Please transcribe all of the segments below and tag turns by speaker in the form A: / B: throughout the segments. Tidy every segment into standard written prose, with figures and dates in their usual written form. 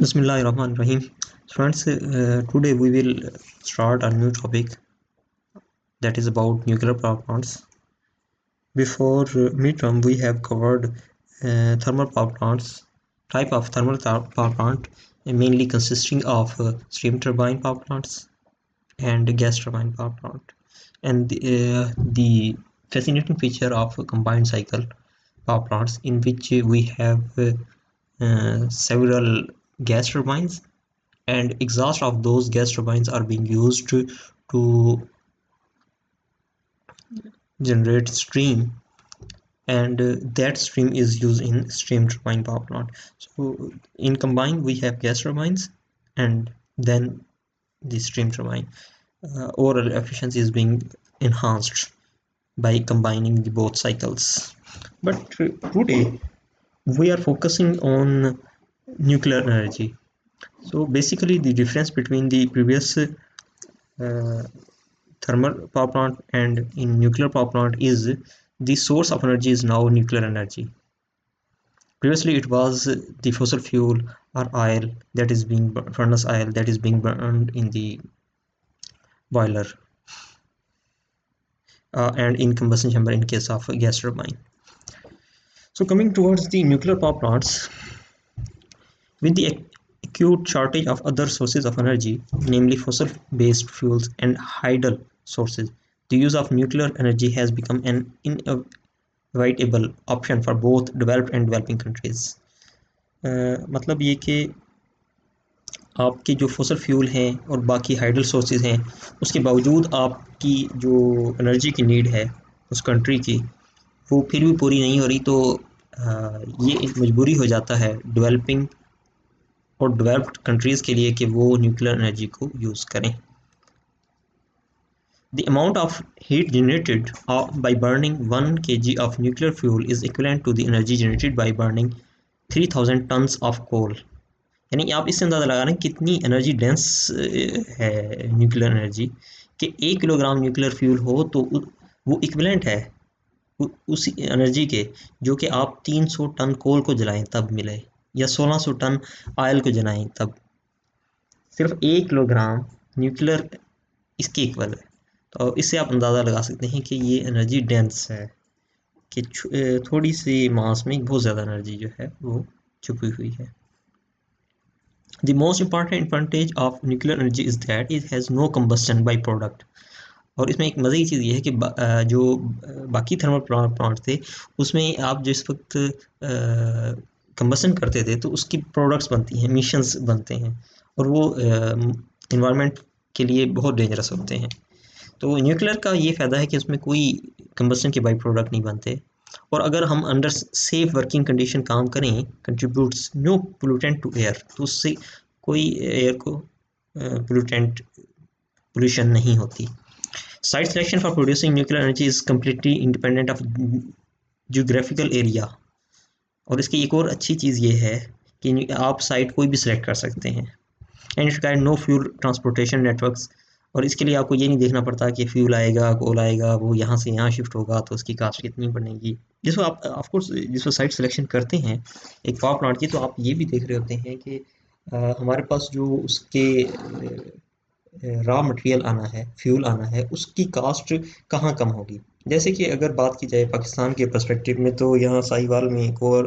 A: Bismillahirrahmanirrahim. Friends, today we will start a new topic that is about nuclear power plants. Before midterm, we have covered thermal power plants, type of thermal power plant, mainly consisting of steam turbine power plants and gas turbine power plant, and the fascinating feature of combined cycle power plants, in which we have several gas turbines, and exhaust of those gas turbines are being used to generate steam, and that steam is used in steam turbine power plant. So in combined we have gas turbines and then the steam turbine. Overall efficiency is being enhanced by combining the both cycles. But today we are focusing on nuclear energy. So basically the difference between the previous thermal power plant and in nuclear power plant is the source of energy is now nuclear energy. Previously it was the fossil fuel or oil that is being furnace oil that is being burned in the boiler and in combustion chamber in case of a gas turbine. So coming towards the nuclear power plants, with the acute shortage of other sources of energy, namely fossil-based fuels and hydel sources, the use of nuclear energy has become an inevitable option for both developed and developing countries. मतलब ये कि आपके जो fossil fuel हैं और बाकी hydel sources हैं, उसके बावजूद आपकी जो एनर्जी की नीड है उस कंट्री की, वो फिर भी पूरी नहीं हो रही, तो ये एक मजबूरी हो जाता है डेवलपिंग और डेवलप्ड कंट्रीज़ के लिए कि वो न्यूक्लियर एनर्जी को यूज़ करें. The amount of heat generated by burning 1 kg of nuclear fuel is equivalent to the energy generated by burning 3000 tons of coal. यानी आप इससे अंदाज़ा लगा रहे हैं कितनी एनर्जी डेंस है न्यूक्लियर एनर्जी, कि 1 किलोग्राम न्यूक्लियर फ्यूल हो तो वो इक्विवेलेंट है उसी एनर्जी के जो कि आप 300 टन कोल को जलाएं तब मिले, या 1600 टन ऑयल को जलाएं तब. सिर्फ 1 किलोग्राम न्यूक्लियर इसके इक्वल है. तो इससे आप अंदाज़ा लगा सकते हैं कि ये एनर्जी डेंस है, कि थोड़ी सी मास में बहुत ज़्यादा एनर्जी जो है वो छुपी हुई है. The most important advantage of nuclear energy is that it has no combustion by product. और इसमें एक मज़े की चीज़ ये है कि जो बाकी थर्मल प्लांट थे उसमें आप जिस वक्त कंबसन करते थे तो उसकी प्रोडक्ट्स बनती हैं, एमिशंस बनते हैं, और वो इन्वायरमेंट के लिए बहुत डेंजरस होते हैं. तो न्यूक्लियर का ये फ़ायदा है कि उसमें कोई कंबसन के बाई प्रोडक्ट नहीं बनते, और अगर हम अंडर सेफ वर्किंग कंडीशन काम करें, contributes no pollutant to air, तो उससे कोई एयर को पोल्यूशन नहीं होती. Site selection for producing nuclear energy is completely independent of geographical area. और इसकी एक और अच्छी चीज़ ये है कि आप साइट कोई भी सिलेक्ट कर सकते हैं. And it require no fuel transportation networks, और इसके लिए आपको ये नहीं देखना पड़ता कि फ्यूल आएगा, कोल आएगा, वो यहाँ से यहाँ शिफ्ट होगा तो उसकी कास्ट कितनी बनेगी. जिसको आप ऑफकोर्स जिसको साइट सिलेक्शन करते हैं एक पावर प्लांट की, तो आप ये भी देख रहे होते हैं कि हमारे पास जो उसके रॉ मटेरियल आना है, फ्यूल आना है, उसकी कास्ट कहाँ कम होगी. जैसे कि अगर बात की जाए पाकिस्तान के पर्सपेक्टिव में, तो यहाँ साहिवाल में एक और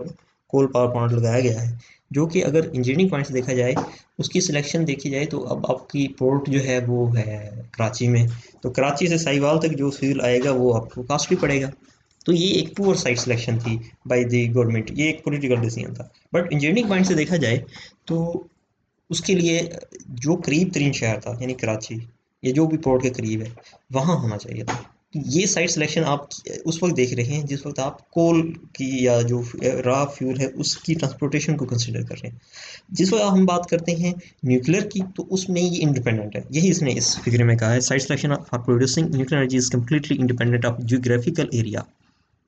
A: कोल पावर प्लांट लगाया गया है, जो कि अगर इंजीनियरिंग पॉइंट से देखा जाए, उसकी सिलेक्शन देखी जाए, तो अब आपकी पोर्ट जो है वो है कराची में, तो कराची से साहिवाल तक जो फ्यूल आएगा वो आपको कॉस्टली पड़ेगा. तो ये एक पुअर साइट सिलेक्शन थी बाय द गवर्नमेंट, ये एक पॉलिटिकल डिसीजन था. बट इंजीनियरिंग पॉइंट से देखा जाए तो उसके लिए जो करीब तरीन शहर था, यानी कराची, या जो भी पोर्ट के करीब है, वहाँ होना चाहिए था. ये साइट सिलेक्शन आप उस वक्त देख रहे हैं जिस वक्त आप कोल की या जो रॉ फ्यूल है उसकी ट्रांसपोर्टेशन को कंसिडर कर रहे हैं. जिस वक्त हम बात करते हैं न्यूक्लियर की, तो उसमें ये इंडिपेंडेंट है. यही इसने इस फिगर में कहा है, site selection for producing nuclear energy is completely independent of geographical area,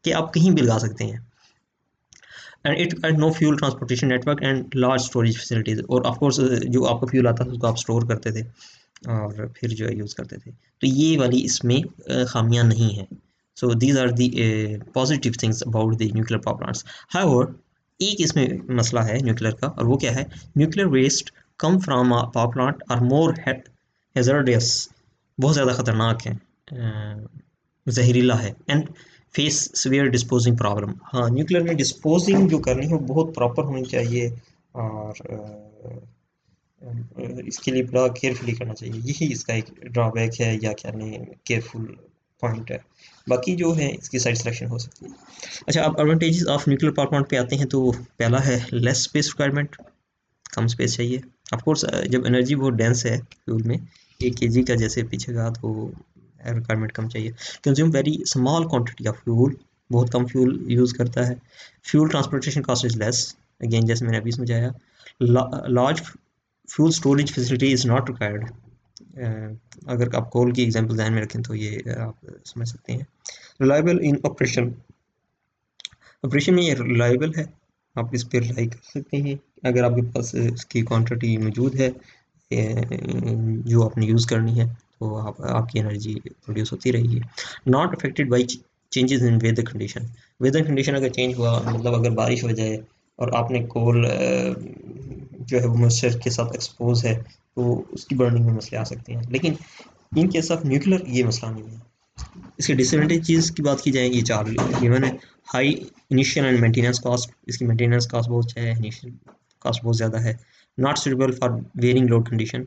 A: कि आप कहीं भी लगा सकते हैं. And it no fuel transportation network and large storage facilities, और ऑफकोर्स जो आपका फ्यूल आता था उसको आप स्टोर करते थे और फिर जो है यूज़ करते थे. तो ये वाली इसमें खामियां नहीं हैं. So these are the positive things about the nuclear power plants. However, एक इसमें मसला है न्यूक्लियर का, और वो क्या है, nuclear waste come from power plant are more hazardous, बहुत ज़्यादा ख़तरनाक है, जहरीला है, and face severe disposing problem. हाँ, न्यूक्लियर में डिस्पोजिंग जो करनी है वो बहुत प्रॉपर होनी चाहिए, और इसके लिए बड़ा केयरफुली करना चाहिए। यही इसका एक ड्रॉबैक है, या क्या नहीं, केयरफुल पॉइंट है। बाकी जो है इसकी साइड सिलेक्शन हो सकती है। अच्छा, अब advantages of nuclear power plant पे आते हैं। तो पहला है लेस स्पेस रिक्वायरमेंट, कम स्पेस चाहिए। ऑफ कोर्स जब एनर्जी बहुत डेंस है फ्यूल में, 1 kg का जैसे पीछे कहा, तो रिक्वायरमेंट कम चाहिए। Consume very small quantity of fuel, बहुत कम फ्यूल यूज़ करता है। Fuel transportation cost is less, again जैसे मैंने अभी समझाया। Large fuel storage facility is not required. अगर आप कोल की एग्जांपल ध्यान में रखें तो ये आप समझ सकते हैं। रिलायबल इन ऑपरेशन, ऑपरेशन में ये रिलायबल है, आप इस पर रिलाई कर सकते हैं। अगर आपके पास इसकी क्वांटिटी मौजूद है जो आपने यूज़ करनी है, तो आपकी एनर्जी प्रोड्यूस होती रहेगी। Not affected by changes in weather condition, weather condition अगर चेंज हुआ, मतलब अगर बारिश हो जाए और आपने कोल जो है वो मॉइस्चर के साथ एक्सपोज है, तो उसकी बर्निंग में मसले आ सकते हैं। लेकिन इन केस ऑफ न्यूक्लियर ये मसला नहीं है। इसके डिसएडवांटेजेस की बात की जाए, ये 4 गिवन है। High initial and maintenance cost, इसकी मेंटेनेंस कॉस्ट बहुत है, इनिशियल कॉस्ट बहुत ज़्यादा है। Not suitable for varying load condition,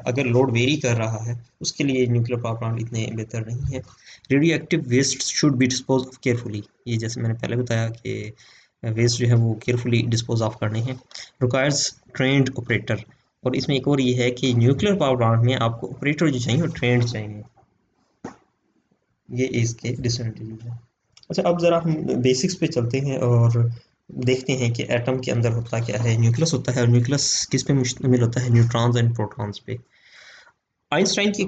A: अगर लोड वेरी कर रहा है उसके लिए न्यूक्लियर पावर प्लांट इतने बेहतर नहीं है। Radioactive waste should be dispose of carefully, ये जैसे मैंने पहले बताया कि वेस्ट जो है वो केयरफुली डिस्पोज ऑफ करने हैं। रिक्वायर्स ट्रेंड ऑपरेटर, और इसमें एक और ये है कि न्यूक्लियर पावर प्लांट में आपको ऑपरेटर जो चाहिए वो ट्रेंड चाहिए। ये इसके डिसएडवांटेजेस हैं। अच्छा, अब ज़रा हम बेसिक्स पे चलते हैं और देखते हैं कि एटम के अंदर होता क्या है। न्यूक्लियस होता है, और न्यूक्लियस किस पे मुश्तमिल होता है, न्यूट्रॉन्स एंड प्रोटॉन्स पे। आइंस्टाइन की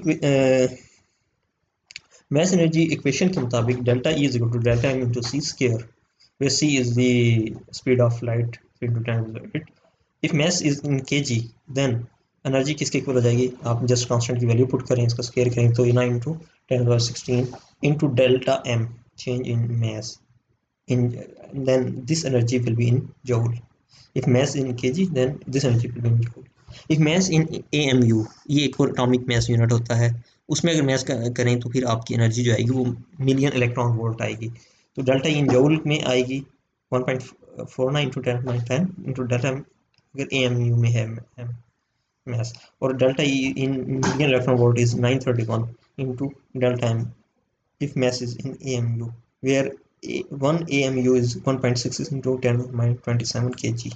A: मैथ एनर्जी इक्वेशन के मुताबिक delta E is equal to delta M into C square, where c is the speed of light into 10⁸. if mass is in kg, then energy किसके equal हो जाएगी, आप just constant की value put करें, इसका square करें, तो 9 into 10⁻16 into delta M, change in mass, in then this energy will be in joule. If mass in kg, then this energy will be in joule. If mass in AMU, ये एक और atomic mass unit होता है, उसमें अगर मास करें तो फिर आपकी एनर्जी जो आएगी वो मिलियन इलेक्ट्रॉन वोल्ट आएगी। तो डेल्टा इन जूल में आएगी 1.49 इंटू 10 इंटू डेल्टा, अगर AMU में है mass, और delta in million electron volt is 931 into delta M if mass is in AMU, where 1 AMU is 1.66 into 10⁻27 kg,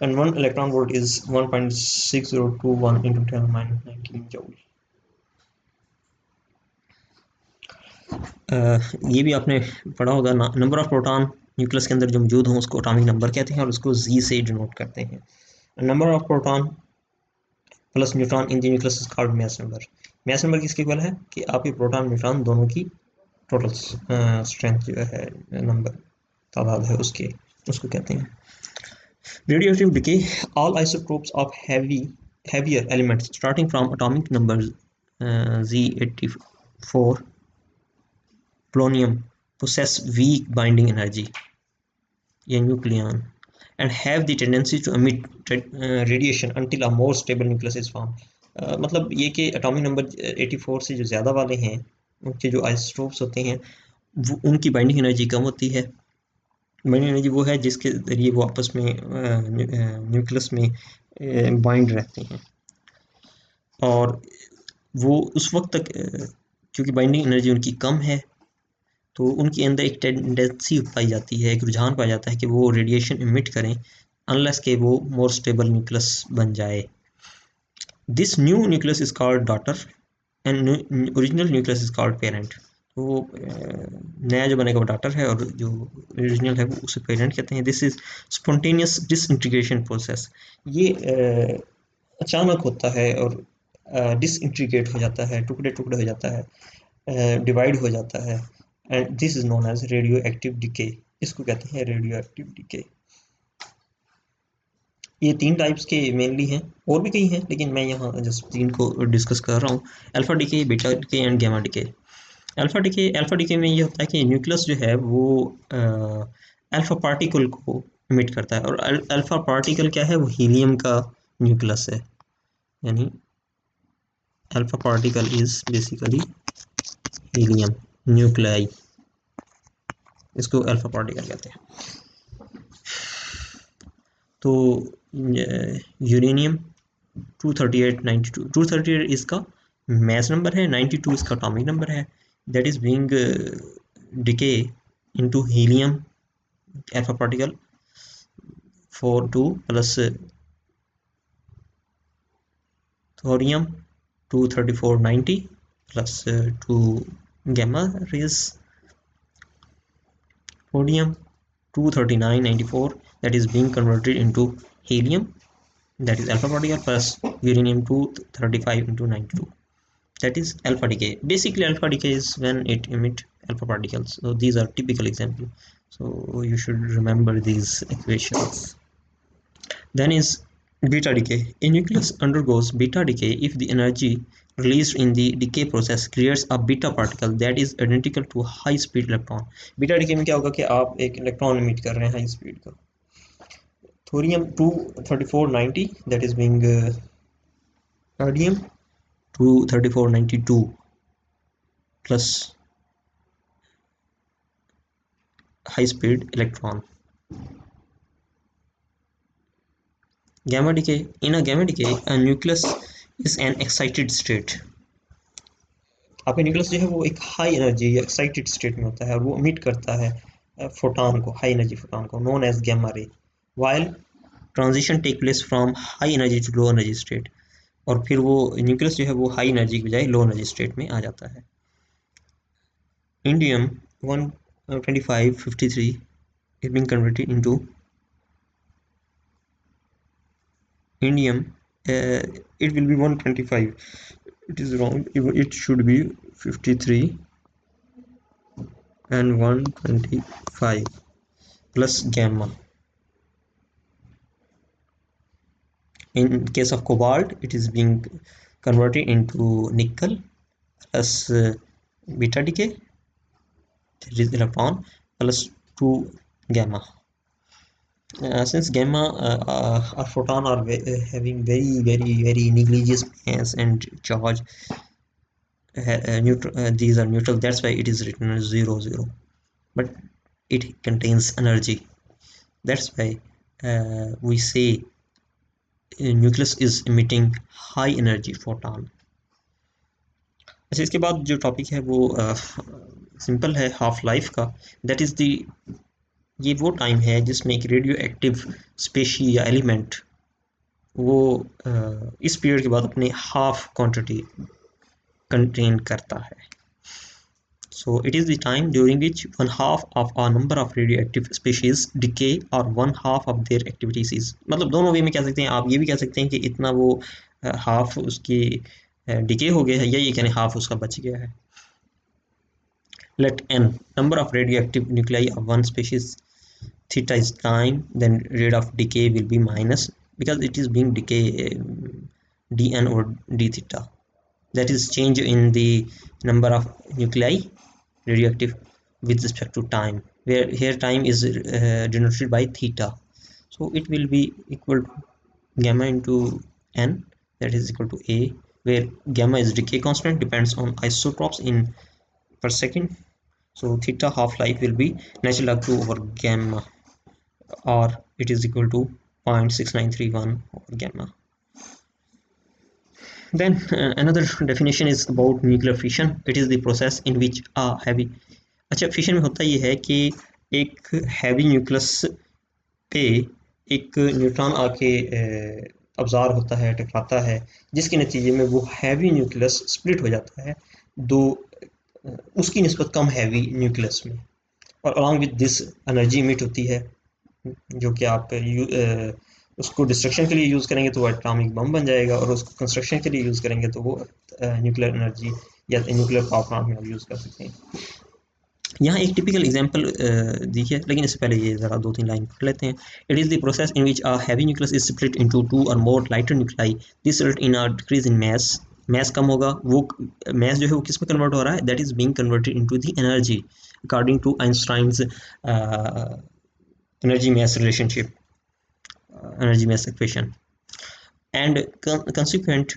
A: and 1 electron volt is 1.6021 into 10⁻19 joule. ये भी आपने पढ़ा होगा ना, नंबर ऑफ प्रोटॉन न्यूक्लियस के अंदर जो मौजूद हों उसको एटॉमिक नंबर कहते हैं, और उसको जी से डिनोट करते हैं। Number of proton plus neutron in the nucleus is called mass number. Mass number किसके इक्वल है कि आपके प्रोटॉन न्यूट्रॉन दोनों की टोटल स्ट्रेंथ जो है, नंबर तादाद है उसके, उसको कहते हैं। Radioactive decay, all isotopes of heavier elements starting from atomic numbers Z84 polonium possess weak binding energy, या nucleon, and have the tendency to emit radiation until a more stable nucleus is formed. मतलब ये कि atomic number 84 से जो ज़्यादा वाले हैं, उनके जो आइसोटोप्स होते हैं, वो उनकी बाइंडिंग एनर्जी कम होती है। बाइंडिंग एनर्जी वो है जिसके ज़रिए वो आपस में न्यूक्लियस में बाइंड रहते हैं, और वो उस वक्त तक क्योंकि बाइंडिंग एनर्जी उनकी कम है, तो उनके अंदर एक टेंडेंसी पाई जाती है, एक रुझान पाया जाता है कि वो रेडिएशन इमिट करें अनलेस के वो मोर स्टेबल न्यूक्लियस बन जाए। This new nucleus is called daughter and original nucleus is called parent. तो नया जो बनेगा वो डॉटर है, और जो ओरिजिनल है वो उसे पेरेंट कहते हैं। This is spontaneous disintegration process, ये अचानक होता है और डिसइंटीग्रेट हो जाता है, टुकड़े टुकड़े हो जाता है, डिवाइड हो जाता है, and this is known as radioactive decay, इसको कहते हैं रेडियो एक्टिव डिके। ये 3 टाइप्स के मेनली हैं, और भी कई हैं लेकिन मैं यहाँ जस्ट 3 को डिस्कस कर रहा हूँ। Alpha decay, beta decay and gamma decay. Alpha decay में ये होता है कि न्यूक्लियस जो है वो अल्फा पार्टिकल को इमिट करता है। और अल्फा पार्टिकल क्या है, वो हीलियम का न्यूक्लियस है, यानी alpha particle is basically helium nuclei, इसको अल्फा पार्टिकल कहते हैं। तो यूरेनियम 23892, 238 इसका mass number है, 92 इसका atomic number है, that is being decay into helium alpha particle 42 plus thorium 23490 plus 2 gamma rays rhodium 23994, that is being converted into helium, that is alpha particle, plus uranium 235 into 92, that is alpha decay. Basically alpha decay is when it emit alpha particles. So these are typical example, so you should remember these equations. Then is beta decay. A nucleus undergoes beta decay if the energy released in the decay process creates a beta particle that is identical to high speed electron. beta decay में क्या होगा कि आप एक electron emit कर रहे हैं high speed का, thorium 23490, that is being radium 23492 plus high speed electron. Gamma decay. In a gamma decay, a nucleus is an excited state. आपका न्यूक्लियस जो है वो एक हाई एनर्जी या एक्साइटेड स्टेट में होता है और वो इमिट करता है फोटॉन को, हाई एनर्जी फोटॉन को, known as gamma ray, while transition take place from high energy to low energy state, और फिर वो न्यूक्लियस जो है वो हाई एनर्जी की बजाय लो एनर्जी स्टेट में आ जाता है। Indium 12553 is being converted into indium. It will be 125, it is wrong, it should be 53 and 125 plus gamma. In case of cobalt, it is being converted into nickel plus beta decay, that is electron, plus 2 gamma. Since gamma or photon are having very negligent mass and charge, these are neutral, that's why it is written as 0 0, but it contains energy, that's why we say nucleus is emitting high energy photon. अच्छा, इसके बाद जो topic है वो simple है, half life का, that is the, ये वो टाइम है जिसमें एक रेडियो एक्टिव स्पेशी या एलिमेंट वो इस पीरियड के बाद अपने हाफ क्वांटिटी कंटेन करता है. So it is the time during which 1/2 of a number of radioactive species decay or 1/2 of their activities is, मतलब दोनों वे में कह सकते हैं आप, ये भी कह सकते हैं कि इतना वो हाफ उसकी डिके हो गया है, या ये कहने हाफ उसका बच गया है. Let n number of radioactive nuclei of one species, theta is time, then rate of decay will be minus, because it is being decay dn over d theta, that is change in the number of nuclei radioactive with respect to time, where here time is denoted by theta, so it will be equal to gamma into n, that is equal to a, where gamma is decay constant, depends on isotopes in per second, so theta half life will be natural log 2 over gamma, or it is equal to 0.6931 over gamma. Then another definition is about nuclear fission. It is the process in which a heavy, अच्छा fission में होता ये है कि एक heavy nucleus पे एक neutron आके अब्जॉर्ब होता है, टकराता है, जिसके नतीजे में वो हैवी न्यूक्लियस स्प्लिट हो जाता है दो उसकी निस्बत कम हैवी न्यूक्लियस में, और along with this energy emit होती है, जो कि आप उसको डिस्ट्रक्शन के लिए यूज़ करेंगे तो वो एटॉमिक बम बन जाएगा, और उसको कंस्ट्रक्शन के लिए यूज़ करेंगे तो वो न्यूक्लियर एनर्जी या न्यूक्लियर पावर प्लांट में आप यूज़ कर सकते हैं. यहाँ एक टिपिकल एग्जांपल दी है, लेकिन इससे पहले ये ज़रा 2-3 लाइन पढ़ लेते हैं. It is the process in which a heavy nucleus is split into 2 और more lighter nuclei, this result in a decrease in mass कम होगा, वो मैस जो है वो किस में कन्वर्ट हो रहा है, that is being converted into the energy according to Einstein's energy mass relationship, energy mass equation, and consequent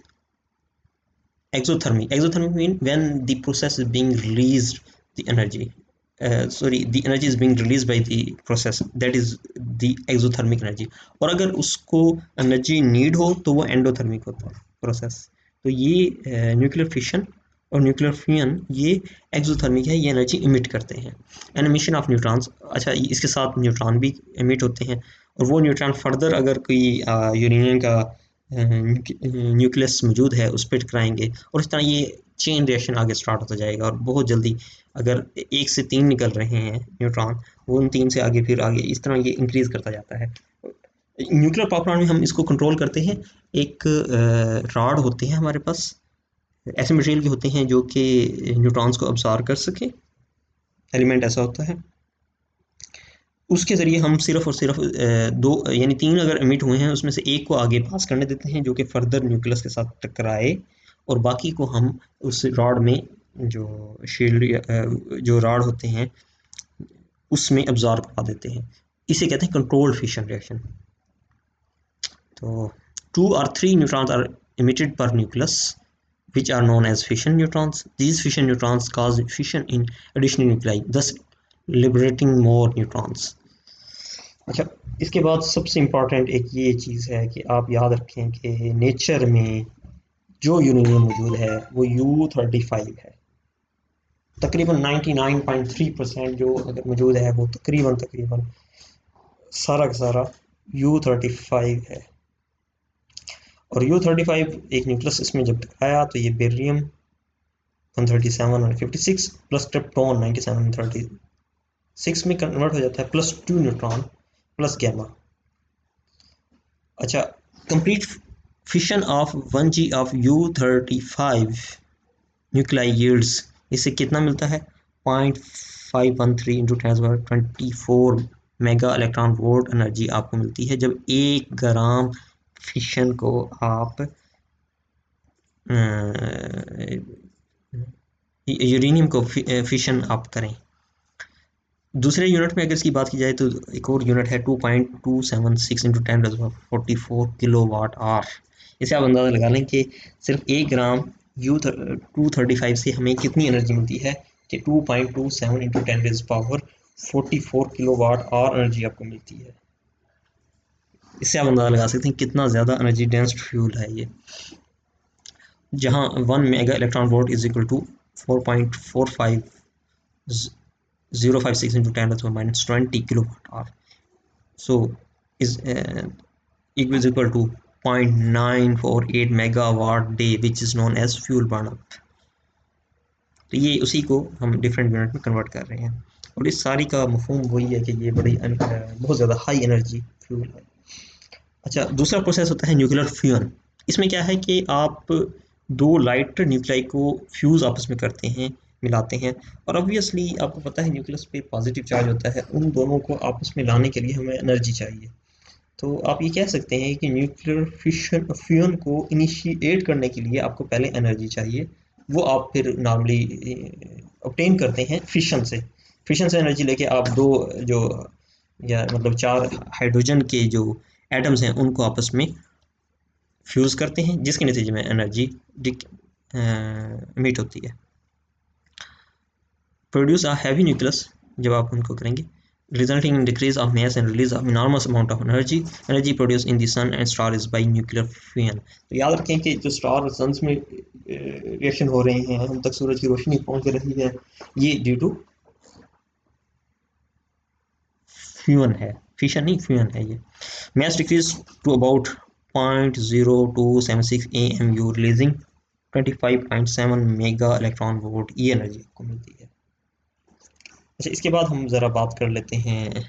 A: exothermic. Exothermic mean when the process is being released, the energy, the energy is being released by the process, that is the exothermic energy. और अगर उसको energy need हो तो वो endothermic होता है process. तो ये न्यूक्लियर फिशन और न्यूक्लियर फ्यूजन ये एक्सोथर्मिक है, ये एनर्जी इमिट करते हैं। एंड एमिशन ऑफ न्यूट्रॉन्स, अच्छा इसके साथ न्यूट्रॉन भी इमिट होते हैं, और वो न्यूट्रॉन फर्दर अगर कोई यूरेनियम का न्यूक्लियस मौजूद है उस पर टकराएंगे, और इस तरह ये चेन रिएक्शन आगे स्टार्ट होता जाएगा, और बहुत जल्दी अगर 1 से 3 निकल रहे हैं न्यूट्रॉन, वो उन 3 से आगे फिर आगे इस तरह ये इंक्रीज करता जाता है। न्यूक्लियर पावर प्लांट में हम इसको कंट्रोल करते हैं। एक रॉड होते हैं हमारे पास, ऐसे मटेरियल के होते हैं जो कि न्यूट्रॉन्स को अब्सॉर्ब कर सके, एलिमेंट ऐसा होता है। उसके ज़रिए हम सिर्फ और सिर्फ 2 यानी 3 अगर एमिट हुए हैं उसमें से एक को आगे पास करने देते हैं जो कि फर्दर न्यूक्लियस के साथ टकराए, और बाकी को हम उस रॉड में जो शील्ड जो रॉड होते हैं उसमें अब्जॉर्ब करा देते हैं। इसे कहते हैं कंट्रोल्ड फिशन रिएक्शन। तो 2 or 3 neutrons are emitted per nucleus, which are known as fission neutrons. These fission neutrons cause fission in additional nuclei, thus liberating more neutrons. अच्छा, इसके बाद सबसे इम्पॉर्टेंट एक ये चीज़ है कि आप याद रखें कि नेचर में जो यूरेनियम मौजूद है वो U35 है। तकरीबन 99.3% जो अगर मौजूद है वो तकरीबन सारा का सारा U35 है। और U35 एक न्यूक्लियस इसमें जब टकराया तो ये बेरियम 137 और 56 प्लस क्रिप्टॉन 97 और 36 में कन्वर्ट हो जाता है, प्लस 2 न्यूट्रॉन प्लस गैमा। अच्छा, complete fission of 1G of U35 nuclei yields, इससे कितना मिलता है 0.513 into 10⁻24 mega electron volt energy आपको मिलती है जब 1 ग्राम फिशन को आप यूरेनियम को फिशन आप करें। दूसरे यूनिट में अगर इसकी बात की जाए तो एक और यूनिट है 2.276 इंटू 10⁻44 किलो वाट आवर। इसे आप अंदाज़ा लगा लें कि सिर्फ 1 ग्राम U235 से हमें कितनी एनर्जी मिलती है कि 2.27 into 10⁻44 kilowatt hour energy आपको मिलती है। इससे आप अंदाज़ा लगा सकते हैं कितना ज़्यादा एनर्जी डेंस फ्यूल है ये, जहाँ 1 mega electron volt is equal to 4.45056 into 10⁻20 kilowatt hour, so is equal to 0.948 megawatt day, which is known as fuel burnup। तो ये उसी को हम डिफरेंट यूनिट में कन्वर्ट कर रहे हैं, और इस सारी का मफहूम वही है कि ये बड़ी बहुत ज़्यादा हाई एनर्जी फ्यूल है। अच्छा, दूसरा प्रोसेस होता है न्यूक्लियर फ्यूजन। इसमें क्या है कि आप 2 लाइटर न्यूक्लियाई को फ्यूज़ आपस में करते हैं, मिलाते हैं, और ऑब्वियसली आपको पता है न्यूक्लियस पे पॉजिटिव चार्ज होता है, उन दोनों को आपस में लाने के लिए हमें एनर्जी चाहिए। तो आप ये कह सकते हैं कि न्यूक्लियर फ्यूजन को इनिशिएट करने के लिए आपको पहले एनर्जी चाहिए, वो आप फिर नॉर्मली ऑब्टेन करते हैं फिशन से। फिशन से एनर्जी लेके आप 2 जो या मतलब 4 हाइड्रोजन के जो एटम्स हैं उनको आपस में फ्यूज़ करते हैं, जिसके नतीजे में एनर्जी इमिट होती है। प्रोड्यूस अ हैवी न्यूक्लियस, जब आप उनको करेंगे, resulting in decrease of mass and release of enormous amount of energy produced in the sun and star is by nuclear fusion। तो याद रखें कि जो स्टार और सन्स में रिएक्शन हो रहे हैं, हम तक सूरज की रोशनी पहुंच रही है, ये ड्यू टू फ्यूजन है, फिशन नहीं फ्यूजन है ये। mass decrease to about 0.0276 AMU releasing 25.7 mega electron volt, ये एनर्जी आपको मिलती है। अच्छा, इसके बाद हम ज़रा बात कर लेते हैं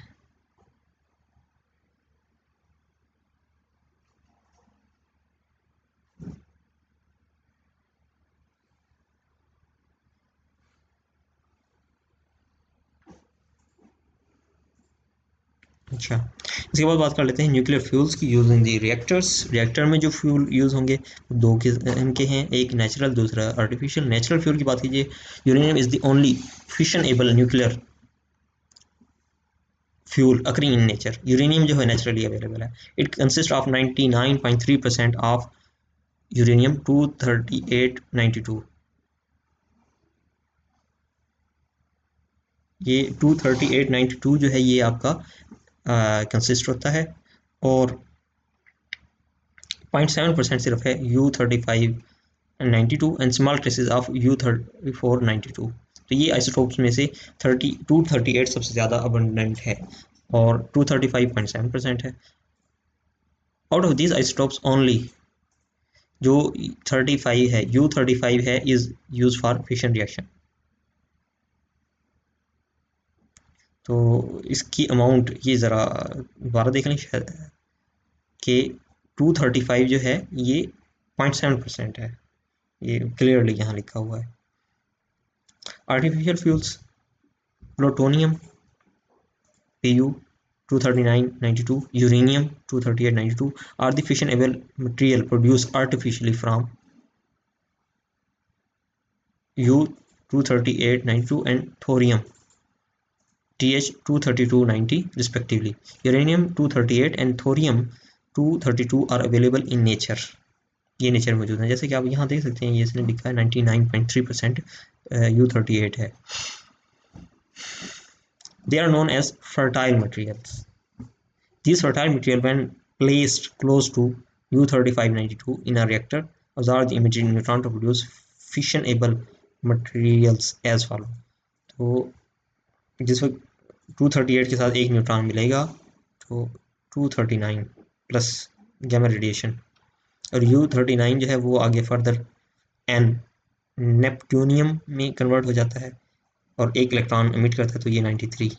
A: अच्छा, इसके बाद बात कर लेते हैं न्यूक्लियर फ्यूल्स की use in the reactors. Reactor में जो फ्यूल यूज़ होंगे 2 किस्म के हैं, एक नेचुरल, दूसरा आर्टिफिशियल। नेचुरल फ्यूल की बात कीजिए, uranium is the only fission able nuclear fuel occurring in nature. Uranium जो है नेचुरली अवेलेबल है। It consist of 99.3% of uranium 23892। ये 23892 जो है ये आपका कंसिस्ट होता है, और 0.7% सिर्फ है U3592 and small traces of U3492। तो ये आइसोटोप्स में से 238 सबसे ज़्यादा अबंडेंट है और 235.7% है। Out of this isotopes only जो 35 है, U35 है, is use for fission reaction. तो इसकी अमाउंट ये ज़रा दोबारा देख लें शायद, कि 235 जो है ये 0.7% है, ये क्लियरली यहाँ लिखा हुआ है। Artificial fuels, plutonium Pu 23992, uranium 23892 are the fissionable material produced artificially from U 23892 and thorium Th 23290 respectively. Uranium 238 and thorium 232 are available in nature. ये नेचर मौजूद है, जैसे कि आप यहाँ देख सकते हैं, ये इसने लिखा है 99.3% U38 है। They are known as fertile materials. These fertile material, when placed close to U3592 in a reactor, absorb the emitted neutron to produce fissionable materials as follow. तो जिस वक्त 238 के साथ एक न्यूट्रॉन मिलेगा तो 239 प्लस गैमा रेडिएशन, और U39 जो है वो आगे फर्दर N नेपट्यूनियम में कन्वर्ट हो जाता है और एक इलेक्ट्रॉन एमिट करता है, तो ये 93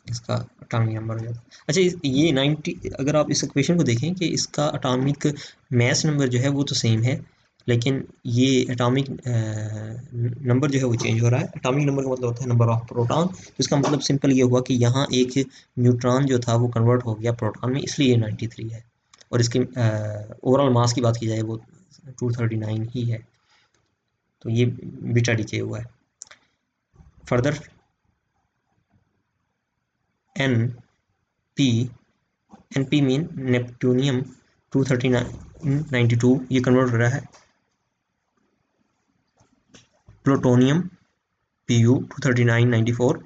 A: इसका अटॉमिक नंबर हो जाता है। अच्छा, ये 90, अगर आप इस इक्वेशन को देखें कि इसका अटॉमिक मैस नंबर जो है वो तो सेम है, लेकिन ये अटॉमिक नंबर जो है वो चेंज हो रहा है। अटॉमिक नंबर का मतलब होता है नंबर ऑफ प्रोटॉन, तो इसका मतलब सिंपल ये हुआ कि यहाँ एक न्यूट्रॉन जो था वो कन्वर्ट हो गया प्रोटॉन में, इसलिए ये 93 है। और इसके ओवरऑल मास की बात की जाए वो 239 ही है, तो ये बीटा डीके हुआ है। फर्दर NP मीन नेपट्यूनियम 23992, ये कन्वर्ट हो रहा है plutonium Pu 23994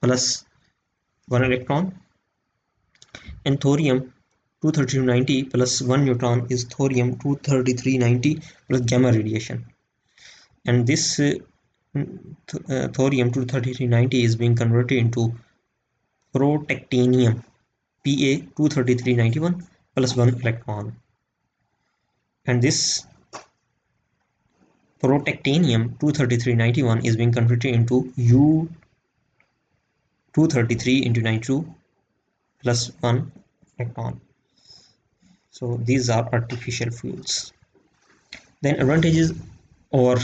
A: plus 1 electron, and thorium 23290 plus 1 neutron is thorium 23390 plus gamma radiation. And this thorium 23390 is being converted into protactinium Pa 23391 plus 1 electron. And this protactinium 23391 is being converted into U 233 into 92 plus 1 electron. So these are artificial fuels. Then advantages or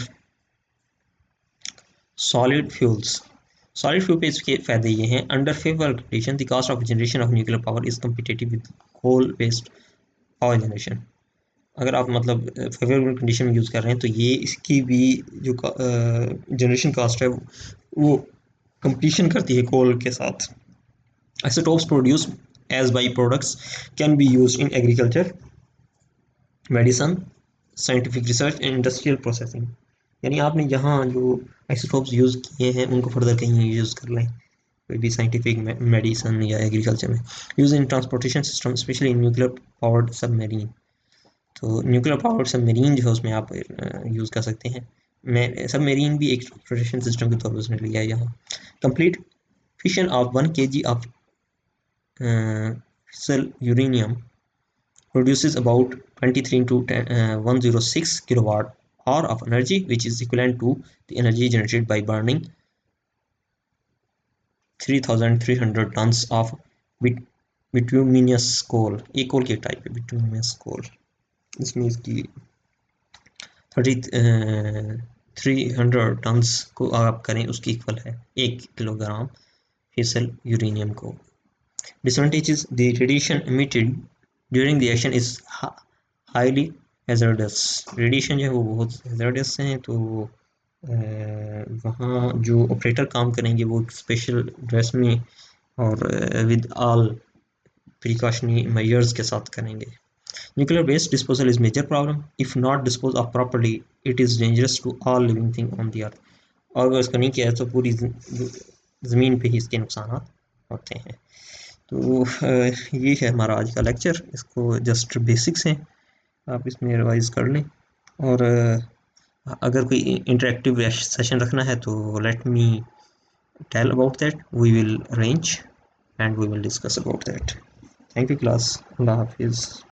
A: solid fuels. Solid fuel पे इसके फ़ायदे ये हैं, under favourable condition the cost of generation of nuclear power is competitive with coal based power generation. अगर आप मतलब favourable condition में use कर रहे हैं तो ये इसकी भी जो जनरेशन कॉस्ट है वो कंपटीशन करती है कोल के साथ। Isotopes produce as by products can be use in agriculture, medicine, scientific research and industrial processing. यानी आपने जहाँ जो आइसोटोप्स यूज़ किए हैं उनको फर्दर कहीं यूज़ कर लें, कोई भी साइंटिफिक, मेडिसन या एग्रीकल्चर में। Use in transportation system specially in nuclear powered submarine. तो न्यूक्लियर पावर्ड सबमरीन जो है उसमें आप यूज़ कर सकते हैं। मैं सबमरीन भी एक ट्रांसपोर्टेशन सिस्टम के तौर पर उसने लिया है यहाँ। Complete fission of 1 kg of फिसल uranium produces about 23 into 106 kilowatt hour of energy, which is equivalent to the energy generated by burning 3,300 tons of bituminous coal. एक कोल की टाइप है bituminous coal, इसमें इसकी 300 टन्स को आप करें उसकी इक्वल है 1 किलोग्राम फिसल यूरेनियम को। Disadvantages: the radiation emitted during the action is highly hazardous. Radiation जो है वो बहुत hazardous हैं, तो वहाँ जो ऑपरेटर काम करेंगे वो स्पेशल ड्रेस में और विद ऑल प्रिकॉशनरी मेजर्स के साथ करेंगे। Nuclear waste disposal is major problem, if not dispose of properly it is dangerous to all living thing on the earth. और अगर इसको नहीं किया तो पूरी ज़मीन पे ही इसके नुकसान होते हैं। तो ये है हमारा आज का लेक्चर, इसको जस्ट बेसिक्स हैं, आप इसमें रिवाइज कर लें। और अगर कोई इंटरेक्टिव सेशन रखना है तो let me tell about that, we will arrange and we will discuss about that. Thank you class. Allah Hafiz.